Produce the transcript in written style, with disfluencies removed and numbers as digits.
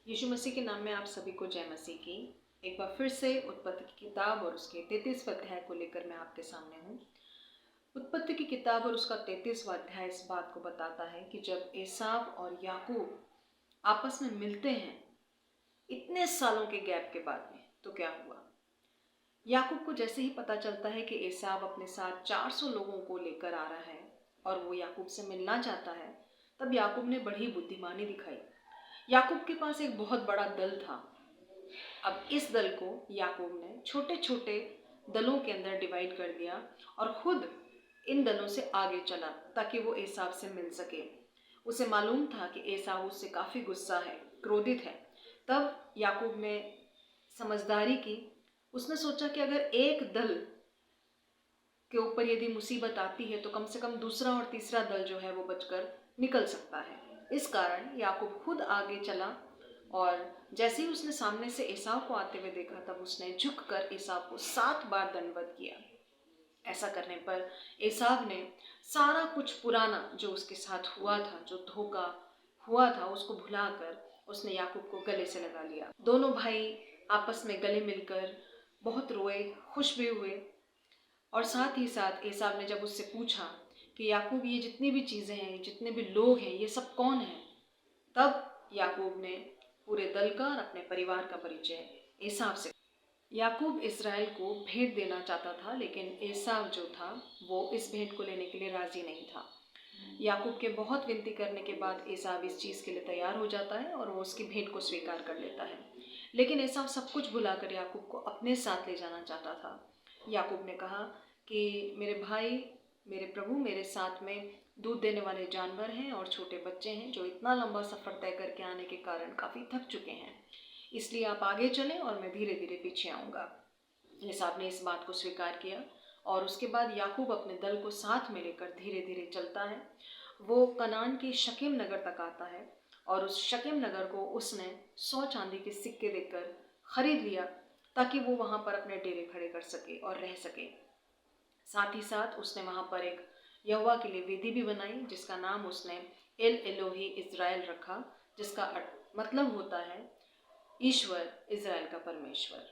यीशु मसीह के नाम में आप सभी को जय मसीह की। एक बार फिर से उत्पत्ति की किताब और उसके 33वें अध्याय को लेकर मैं आपके सामने हूँ। उत्पत्ति की किताब और उसका 33वां अध्याय इस बात को बताता है कि जब एसाव और याकूब आपस में मिलते हैं इतने सालों के गैप के बाद में, तो क्या हुआ। याकूब को जैसे ही पता चलता है कि एसाव अपने साथ 400 लोगों को लेकर आ रहा है और वो याकूब से मिलना चाहता है, तब याकूब ने बड़ी बुद्धिमानी दिखाई। याकूब के पास एक बहुत बड़ा दल था। अब इस दल को याकूब ने छोटे छोटे दलों के अंदर डिवाइड कर दिया और खुद इन दलों से आगे चला ताकि वो एसाव से मिल सके। उसे मालूम था कि एसाव उससे काफ़ी गुस्सा है, क्रोधित है। तब याकूब ने समझदारी की। उसने सोचा कि अगर एक दल के ऊपर यदि मुसीबत आती है तो कम से कम दूसरा और तीसरा दल जो है वो बचकर निकल सकता है। इस कारण याकूब खुद आगे चला और जैसे ही उसने सामने से एसाव को आते हुए देखा तब उसने झुककर एसाव को 7 बार दंडवत किया। ऐसा करने पर एसाव ने सारा कुछ पुराना जो उसके साथ हुआ था, जो धोखा हुआ था, उसको भुलाकर उसने याकूब को गले से लगा लिया। दोनों भाई आपस में गले मिलकर बहुत रोए, खुश भी हुए। और साथ ही साथ एसाव ने जब उससे पूछा कि याकूब ये जितनी भी चीज़ें हैं, जितने भी लोग हैं, ये सब कौन हैं, तब याकूब ने पूरे दल का और अपने परिवार का परिचय एसाव से। याकूब इस्राएल को भेंट देना चाहता था, लेकिन एसाव जो था वो इस भेंट को लेने के लिए राजी नहीं था। याकूब के बहुत विनती करने के बाद एसाव इस चीज़ के लिए तैयार हो जाता है और वो उसकी भेंट को स्वीकार कर लेता है। लेकिन एसाव सब कुछ भुलाकर याकूब को अपने साथ ले जाना चाहता था। याकूब ने कहा कि मेरे भाई, मेरे प्रभु, मेरे साथ में दूध देने वाले जानवर हैं और छोटे बच्चे हैं जो इतना लंबा सफ़र तय करके आने के कारण काफ़ी थक चुके हैं, इसलिए आप आगे चलें और मैं धीरे धीरे पीछे आऊँगा। एसाव ने इस बात को स्वीकार किया और उसके बाद याकूब अपने दल को साथ में लेकर धीरे धीरे चलता है। वो कनान की शकेम नगर तक आता है और उस शकेम नगर को उसने 100 चांदी के सिक्के देकर खरीद लिया ताकि वो वहाँ पर अपने डेरे खड़े कर सके और रह सके। साथ ही साथ उसने वहाँ पर एक यहोवा के लिए वेदी भी बनाई जिसका नाम उसने एल एलोही इज़राइल रखा, जिसका मतलब होता है ईश्वर, इज़राइल का परमेश्वर।